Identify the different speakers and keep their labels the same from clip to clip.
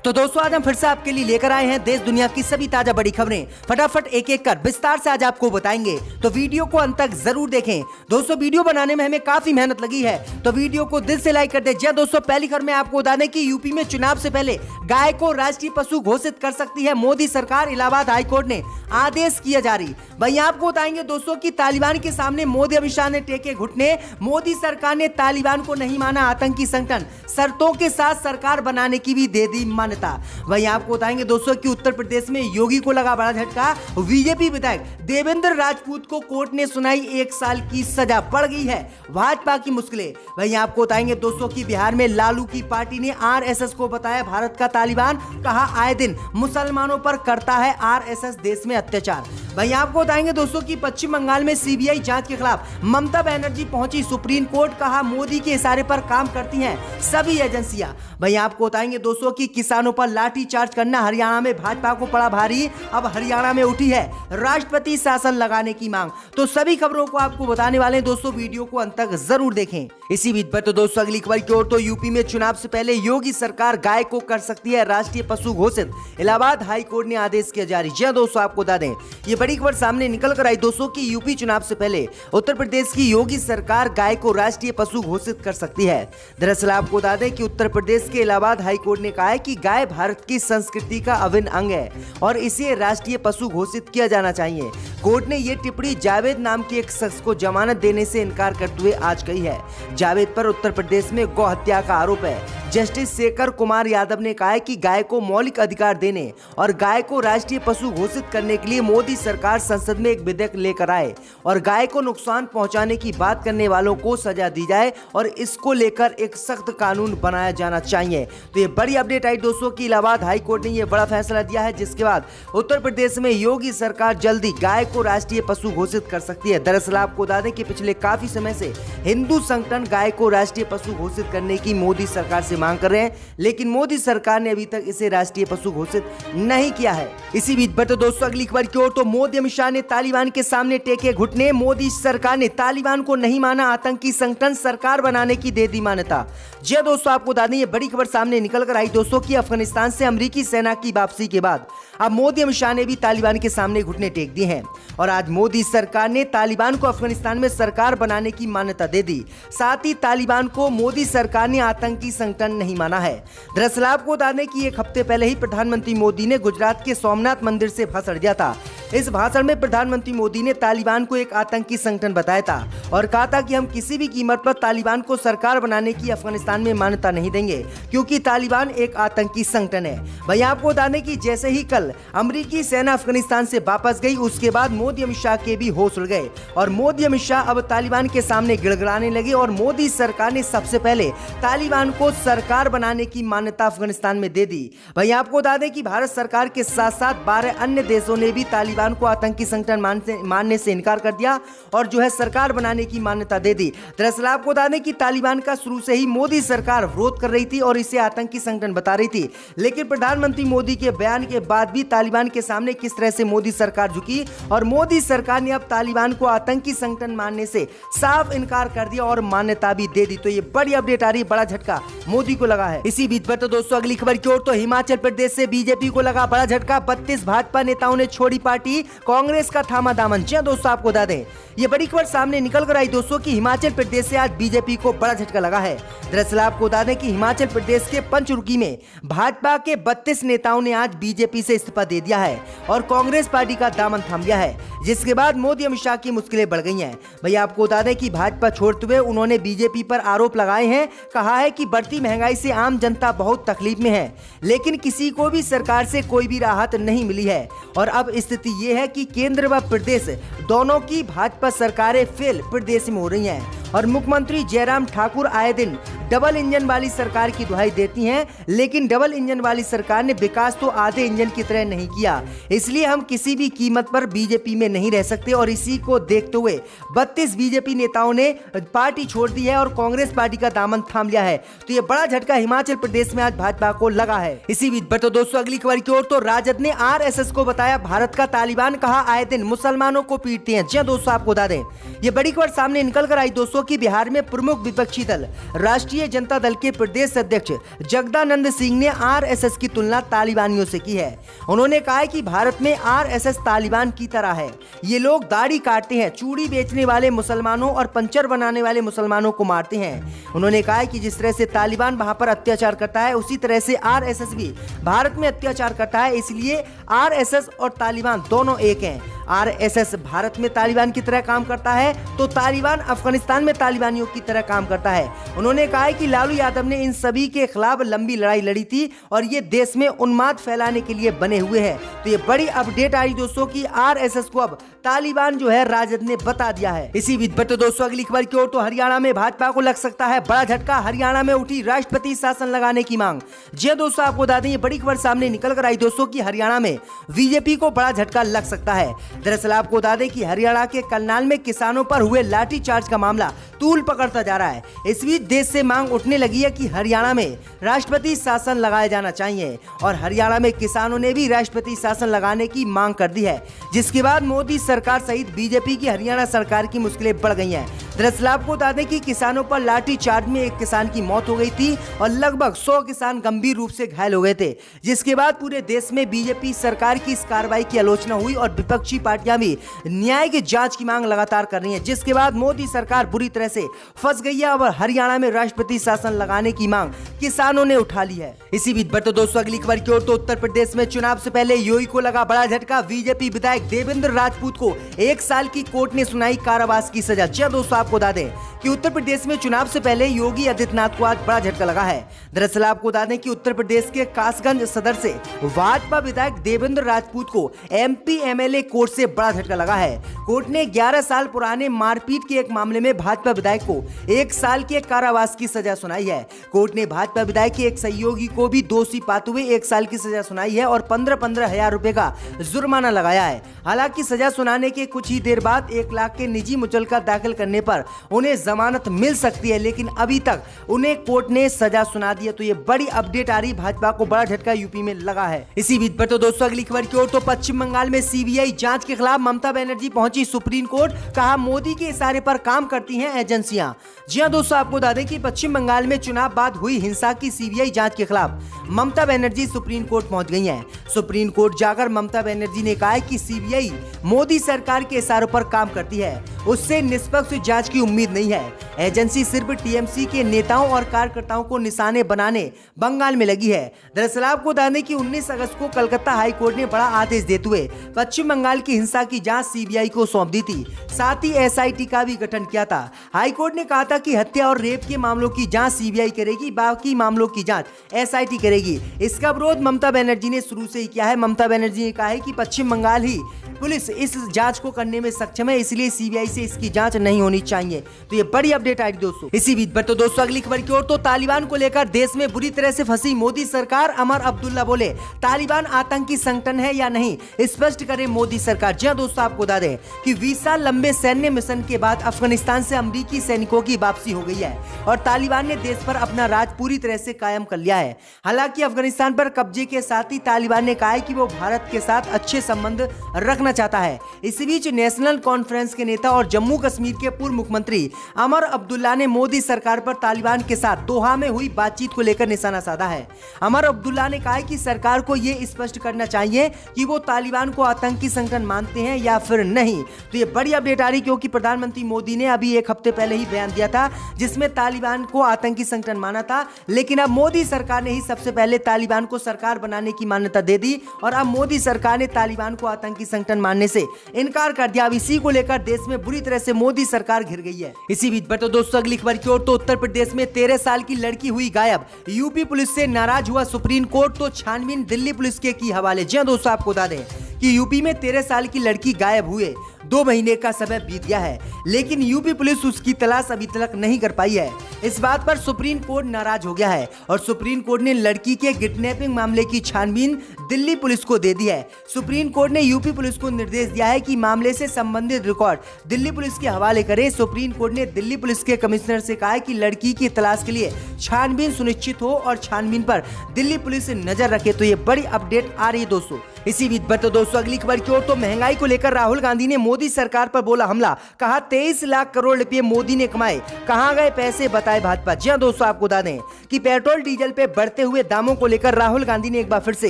Speaker 1: तो दोस्तों आज हम फिर से आपके लिए लेकर आए हैं देश दुनिया की सभी ताजा बड़ी खबरें। फटाफट एक एक कर विस्तार से आज आपको बताएंगे, तो वीडियो को अंत तक जरूर देखें। दोस्तों वीडियो बनाने में हमें काफी मेहनत लगी है, तो वीडियो को दिल से लाइक कर दें। जी दोस्तों, पहली खबर में आपको बता दें कि यूपी में चुनाव से पहले गाय को राष्ट्रीय पशु घोषित कर सकती है मोदी सरकार। इलाहाबाद हाईकोर्ट ने आदेश किया जारी। वहीं आपको बताएंगे दोस्तों की तालिबान के सामने मोदी अमित शाह ने टेके घुटने। मोदी सरकार ने तालिबान को नहीं माना आतंकी संगठन, शर्तों के साथ सरकार बनाने की भी दे दी मान्यता। वहीं आपको बताएंगे दोस्तों कि उत्तर प्रदेश में योगी को लगा बड़ा झटका। बीजेपी विधायक देवेंद्र राजपूत को कोर्ट ने सुनाई 1 साल की सजा। बढ़ गई है भाजपा की मुश्किलें। वहीं आपको बताएंगे दोस्तों की बिहार में लालू की पार्टी ने आरएसएस को बताया भारत का तालिबान। कहा आए दिन मुसलमानों पर करता है आरएसएस देश में अत्याचार। वहीं आपको बताएंगे दोस्तों की पश्चिम बंगाल में सीबीआई जांच के खिलाफ ममता बनर्जी पहुंची सुप्रीम कोर्ट। कहा मोदी के इशारे पर काम करती हैं सभी एजेंसियां। वहीं आपको बताएंगे दोस्तों की किसानों पर लाठी चार्ज करना हरियाणा में भाजपा को पड़ा भारी। अब हरियाणा में उठी है राष्ट्रपति शासन लगाने की मांग। तो सभी खबरों को आपको बताने वाले हैं दोस्तों, वीडियो को अंत तक जरूर देखें। इसी बीच पर तो दोस्तों अगली खबर की ओर, तो यूपी में चुनाव से पहले योगी सरकार गाय को कर सकती है राष्ट्रीय पशु घोषित। इलाहाबाद हाईकोर्ट ने आदेश किया जारी। जी दोस्तों, आपको बता दें ये बड़ी खबर सामने निकल कर आई दोस्तों की यूपी चुनाव से पहले उत्तर प्रदेश की योगी सरकार गाय को राष्ट्रीय पशु घोषित कर सकती है। दरअसल आपको बता दें कि उत्तर प्रदेश के इलाहाबाद हाईकोर्ट ने कहा है कि गाय भारत की संस्कृति का अभिन्न अंग है और इसे राष्ट्रीय पशु घोषित किया जाना चाहिए। कोर्ट ने यह टिप्पणी जावेद नाम के एक शख्स को जमानत देने से इनकार करते हुए आज कही है। जावेद पर उत्तर प्रदेश में गौ हत्या का आरोप है। जस्टिस शेखर कुमार यादव ने कहा है कि गाय को मौलिक अधिकार देने और गाय को राष्ट्रीय पशु घोषित करने के लिए मोदी सरकार संसद में एक विधेयक लेकर आए और गाय को नुकसान पहुंचाने की बात करने वालों को सजा दी जाए और इसको लेकर एक सख्त कानून बनाया जाना चाहिए। तो ये बड़ी अपडेट आई दोस्तों की इलाहाबाद हाईकोर्ट ने यह बड़ा फैसला दिया है, जिसके बाद उत्तर प्रदेश में योगी सरकार जल्दी गाय को राष्ट्रीय पशु घोषित कर सकती है। दरअसल आपको बता दें कि पिछले काफी समय से हिंदू संगठन गाय को राष्ट्रीय पशु घोषित करने की मोदी सरकार से मांग कर रहे हैं, लेकिन मोदी सरकार ने अभी तक इसे राष्ट्रीय पशु घोषित नहीं किया है। इसी बीच पर तो दोस्तों अगली खबर की ओर, तो मोदी अमित शाह ने तालिबान के सामने टेके घुटने। मोदी सरकार ने तालिबान को नहीं माना आतंकी संगठन, सरकार बनाने की दे दी मान्यता। जी दोस्तों, आपको बता दें ये बड़ी खबर सामने निकल कर आई दोस्तों की अफगानिस्तान से अमेरिकी सेना की वापसी के बाद अब मोदी अमित शाह ने भी तालिबान के सामने घुटने टेक दिए हैं और आज मोदी सरकार ने तालिबान को अफगानिस्तान में सरकार बनाने की मान्यता दे दी। साथ ही तालिबान को मोदी सरकार ने आतंकी संगठन नहीं माना है। दरअसल आपको बता दें कि एक हफ्ते पहले ही प्रधानमंत्री मोदी ने गुजरात के सोमनाथ मंदिर से भाषण दिया था। इस भाषण में प्रधानमंत्री मोदी ने तालिबान को एक आतंकी संगठन बताया था और कहा था कि हम किसी भी कीमत पर तालिबान को सरकार बनाने की अफगानिस्तान में मान्यता नहीं देंगे, क्योंकि तालिबान एक आतंकी संगठन है। वहीं आपको बता दें कि जैसे ही कल अमेरिकी सेना अफगानिस्तान से वापस गई, उसके बाद मोदी अमित शाह के भी होश उड़ गए और मोदी अमित शाह अब तालिबान के सामने गिड़गिड़ाने लगे और मोदी सरकार ने सबसे पहले तालिबान को सरकार बनाने की मान्यता अफगानिस्तान में दे दी। वहीं आपको बता दें कि भारत सरकार के साथ साथ 12 अन्य देशों ने भी तालिबान को आतंकी संगठन मानने से इनकार कर दिया और जो है सरकार बनाने की मान्यता दे दी। दरअसल आपको बता दें कि तालिबान का शुरू से ही मोदी सरकार विरोध कर रही थी और इसे आतंकी संगठन बता रही थी, लेकिन प्रधानमंत्री मोदी के बयान के बाद भी तालिबान के सामने किस तरह से मोदी सरकार झुकी और मोदी सरकार ने अब तालिबान को आतंकी संगठन मानने से साफ इनकार कर दिया और मान्यता भी दे दी। तो ये बड़ी अपडेट आ रही, बड़ा झटका मोदी को लगा है। इसी बीच पर तो दोस्तों अगली खबर की ओर, तो हिमाचल प्रदेश से बीजेपी को लगा बड़ा झटका। 32 भाजपा नेताओं ने छोड़ी पार्टी, कांग्रेस का थामा दामन। जी दोस्तों, आपको बता दें ये बड़ी खबर सामने निकल कर आई दोस्तों कि हिमाचल प्रदेश से आज बीजेपी को बड़ा झटका लगा है। दरअसल आपको बता दें कि हिमाचल प्रदेश के पंचरुखी में भाजपा के 32 नेताओं ने आज बीजेपी से इस्तीफा दे दिया है और कांग्रेस पार्टी का दामन थाम लिया है, जिसके बाद मोदी अमित शाह की मुश्किलें बढ़ गई हैं। भैया आपको बता दें कि भाजपा छोड़ते हुए उन्होंने बीजेपी पर आरोप लगाए हैं। कहा है कि बढ़ती महंगाई से आम जनता बहुत तकलीफ में है, लेकिन किसी को भी सरकार से कोई भी राहत नहीं मिली है और अब स्थिति ये है कि केंद्र व प्रदेश दोनों की भाजपा सरकारें फेल प्रदेश में हो रही हैं और मुख्यमंत्री जयराम ठाकुर आए दिन डबल इंजन वाली सरकार की दुहाई देती हैं, लेकिन डबल इंजन वाली सरकार ने विकास तो आधे इंजन की तरह नहीं किया। इसलिए हम किसी भी कीमत पर बीजेपी में नहीं रह सकते और इसी को देखते हुए 32 बीजेपी नेताओं ने पार्टी छोड़ दी है और कांग्रेस पार्टी का दामन थाम लिया है। तो ये बड़ा झटका हिमाचल प्रदेश में आज भाजपा को लगा है। इसी बीच पर तो दोस्तों अगली खबर की ओर, तो राजद ने आरएसएस को बताया भारत का तालिबान। कहा आए दिन मुसलमानों को पीटते हैं। जी दोस्तों, आपको बता दें ये बड़ी खबर सामने निकल कर आई दोस्तों दोस्तों कि बिहार में प्रमुख विपक्षी दल राष्ट्रीय जनता दल के प्रदेश अध्यक्ष जगदानंद सिंह ने आरएसएस की तुलना तालिबानियों से की है। उन्होंने कहा है कि भारत में आरएसएस तालिबान की तरह है। ये लोग दाढ़ी काटते हैं, चूड़ी बेचने वाले मुसलमानों और पंचर बनाने वाले मुसलमानों को मारते हैं। उन्होंने कहा है कि जिस तरह से तालिबान वहां पर अत्याचार करता है, उसी तरह से आरएसएस भी भारत में अत्याचार करता है। इसलिए आरएसएस और तालिबान दोनों एक हैं। आरएसएस भारत में तालिबान की तरह काम करता है तो तालिबान अफगानिस्तान में तालिबानियों की तरह काम करता है। उन्होंने कहा है कि लालू यादव ने इन सभी के खिलाफ लंबी लड़ाई लड़ी थी और ये देश में उन्माद फैलाने के लिए बने हुए हैं। तो ये बड़ी अपडेट आई दोस्तों कि आरएसएस को अब तालिबान जो है राजद ने बता दिया है। इसी बीच पर तो दोस्तों अगली खबर की ओर तो हरियाणा में भाजपा को लग सकता है बड़ा झटका। हरियाणा में उठी राष्ट्रपति शासन लगाने की मांग। जी हां दोस्तों, आपको बता दें ये बड़ी खबर सामने निकल कर आई दोस्तों कि हरियाणा में बीजेपी को बड़ा झटका लग सकता है। दरअसल आपको बता दें कि हरियाणा के करनाल में किसानों पर हुए लाठीचार्ज का मामला तूल पकड़ता जा रहा है। इस बीच देश से मांग उठने लगी है कि हरियाणा में राष्ट्रपति शासन लगाया जाना चाहिए और हरियाणा में किसानों ने भी राष्ट्रपति शासन लगाने की मांग कर दी है, जिसके बाद मोदी सरकार सहित बीजेपी की हरियाणा सरकार की मुश्किलें बढ़ गई हैं। दरअसल आपको बता दें कि किसानों पर लाठीचार्ज में एक किसान की मौत हो गई थी और लगभग 100 किसान गंभीर रूप से घायल हो गए थे, जिसके बाद पूरे देश में बीजेपी सरकार की इस कार्रवाई की आलोचना हुई और विपक्षी पार्टियां भी न्याय की जांच की मांग लगातार कर रही हैं, जिसके बाद मोदी सरकार बुरी तरह से फंस गई है और हरियाणा में राष्ट्रपति शासन लगाने की मांग किसानों ने उठा ली है। इसी बीच पर तो दोस्तों अगली खबर की ओर तो उत्तर प्रदेश में चुनाव से पहले योगी को लगा बड़ा झटका। बीजेपी विधायक देवेंद्र राजपूत को 1 साल की कोर्ट ने सुनाई कारावास की सजा। जी दोस्तों, आपको बता दें कि उत्तर प्रदेश में चुनाव से पहले योगी आदित्यनाथ को आज बड़ा झटका लगा है। दरअसल आपको बता दें कि उत्तर प्रदेश के कासगंज सदर से भाजपा विधायक देवेंद्र राजपूत को एमपी एमएलए कोर्ट से बड़ा झटका लगा है। कोर्ट ने 11 साल पुराने मारपीट के एक मामले में भाजपा विधायक को 1 साल के कारावास की सजा सुनाई है। कोर्ट ने भाजपा विधायक के एक सहयोगी को भी दोषी पाते हुए 1 साल की सजा सुनाई है और 15-15 हजार रुपए का जुर्माना लगाया है। हालांकि सजा सुनाने के कुछ ही देर बाद 1 लाख के निजी मुचलका दाखिल करने पर उन्हें जमानत मिल सकती है, लेकिन अभी तक उन्हें कोर्ट ने सजा सुना दी है। तो ये बड़ी अपडेट आ रही, भाजपा को बड़ा झटका यूपी में लगा है। इसी बीच पर तो दोस्तों अगली खबर की ओर तो पश्चिम बंगाल में सीबीआई जांच के खिलाफ ममता बनर्जी पहुंची सुप्रीम कोर्ट। कहा मोदी के इशारे पर काम करती हैं एजेंसियां। जी हां दोस्तों, आपको बता दें कि पश्चिम बंगाल में चुनाव बाद हुई हिंसा की सीबीआई जांच के खिलाफ ममता बनर्जी सुप्रीम कोर्ट पहुंच गई हैं। सुप्रीम कोर्ट जाकर ममता बनर्जी ने कहा है कि सीबीआई मोदी सरकार के इशारों पर काम करती है, उससे निष्पक्ष जांच की उम्मीद नहीं है। एजेंसी सिर्फ टीएमसी के नेताओं और कार्यकर्ताओं को निशाने बनाने बंगाल में लगी है। दरअसल आपको बता दें कि 19 अगस्त को कलकत्ता हाई कोर्ट ने बड़ा आदेश देते हुए पश्चिम बंगाल की हिंसा की जांच सीबीआई को सौंप दी थी। साथ ही एसआईटी का भी गठन किया था। हाई कोर्ट ने कहा था कि हत्या और रेप के मामलों की जांच सीबीआई करेगी, बाकी मामलों की जांच एसआईटी करेगी। इसका विरोध ममता बनर्जी ने शुरू से ही किया है। ममता बनर्जी ने कहा है कि पश्चिम बंगाल ही पुलिस इस जांच को करने में सक्षम है, इसलिए सीबीआई से इसकी जांच नहीं होनी चाहिए। तो ये बड़ी अपडेट आई दोस्तों। इसी बीच पर तो दोस्तों अगली खबर की ओर तो तालिबान को लेकर देश में बुरी तरह से फंसी मोदी सरकार। अमर अब्दुल्ला बोले तालिबान आतंकी संगठन है या नहीं, स्पष्ट करे मोदी सरकार। जी दोस्तों, आपको बता दें कि 20 साल लंबे सैन्य मिशन के बाद अफगानिस्तान से अमेरिकी सैनिकों की वापसी हो गई है और तालिबान ने देश पर अपना राज पूरी तरह से कायम कर लिया है। हालांकि अफगानिस्तान पर कब्जे के साथ ही तालिबान ने कहा है कि वो भारत के साथ अच्छे संबंध रखना चाहता है। इसी बीच नेशनल कॉन्फ्रेंस के नेता और जम्मू कश्मीर के पूर्व मुख्यमंत्री अमर अब्दुल्ला ने मोदी सरकार पर तालिबान के साथ दोहा में हुई बातचीत को लेकर निशाना साधा है। अमर अब्दुल्ला ने कहा है कि सरकार को यह स्पष्ट करना चाहिए कि वो तालिबान को आतंकी संगठन मानते हैं या फिर नहीं। तो ये बड़ी अपडेट आ रही, क्योंकि प्रधानमंत्री मोदी ने अभी 1 हफ्ते पहले ही बयान दिया था जिसमें तालिबान को आतंकी संगठन माना था, लेकिन अब मोदी सरकार ने ही सबसे पहले तालिबान को सरकार बनाने की मान्यता दे दी और अब मोदी सरकार ने तालिबान को आतंकी संगठन मानने से इनकार कर दिया। अब इसी को लेकर देश में बुरी तरह से मोदी सरकार घिर गई है। इसी बीच पर तो दोस्तों अगली खबर की ओर तो उत्तर प्रदेश में 13 साल की लड़की हुई गायब। यूपी पुलिस से नाराज हुआ सुप्रीम कोर्ट, तो छानबीन दिल्ली पुलिस के की हवाले। जी दोस्तों, आपको बता दें कि यूपी में 13 साल की लड़की गायब हुए 2 महीने का समय बीत गया है, लेकिन यूपी पुलिस उसकी तलाश अभी तक नहीं कर पाई है। इस बात पर सुप्रीम कोर्ट नाराज हो गया है और सुप्रीम कोर्ट ने लड़की के किडनैपिंग मामले की छानबीन दिल्ली पुलिस को दे दी है। सुप्रीम कोर्ट ने यूपी पुलिस को निर्देश दिया है कि मामले से संबंधित रिकॉर्ड दिल्ली पुलिस के हवाले करे। सुप्रीम कोर्ट ने दिल्ली पुलिस के कमिश्नर से कहा है कि लड़की की तलाश के लिए छानबीन सुनिश्चित हो और छानबीन पर दिल्ली पुलिस नजर रखे। तो ये बड़ी अपडेट आ रही है दोस्तों। इसी बीच बढ़ते दोस्तों अगली खबर की ओर, तो महंगाई को लेकर राहुल गांधी ने मोदी सरकार पर बोला हमला। कहा 23 लाख करोड़ रुपए मोदी ने कमाए, कहां गए पैसे, बताए भाजपा। जी हां दोस्तों, आपको बता दें कि पेट्रोल डीजल पे बढ़ते हुए दामों को लेकर राहुल गांधी ने एक बार फिर से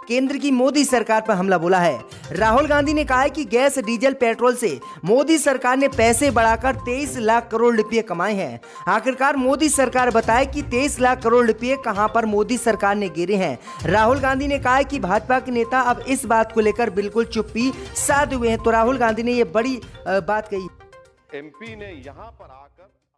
Speaker 1: केंद्र की मोदी सरकार पर हमला बोला है। राहुल गांधी ने कहा है कि गैस, डीजल, पेट्रोल से मोदी सरकार ने पैसे बढ़ाकर 23 लाख करोड़ रुपए कमाए हैं। आखिरकार मोदी सरकार बताए कि 23 लाख करोड़ रुपए कहां पर मोदी सरकार ने गिरे हैं। राहुल गांधी ने कहा है कि भाजपा के नेता अब इस बात को लेकर बिल्कुल चुप्पी साधे हुए हैं। तो राहुल गांधी ने ये बड़ी बात कही।
Speaker 2: एमपी ने यहां पर आकर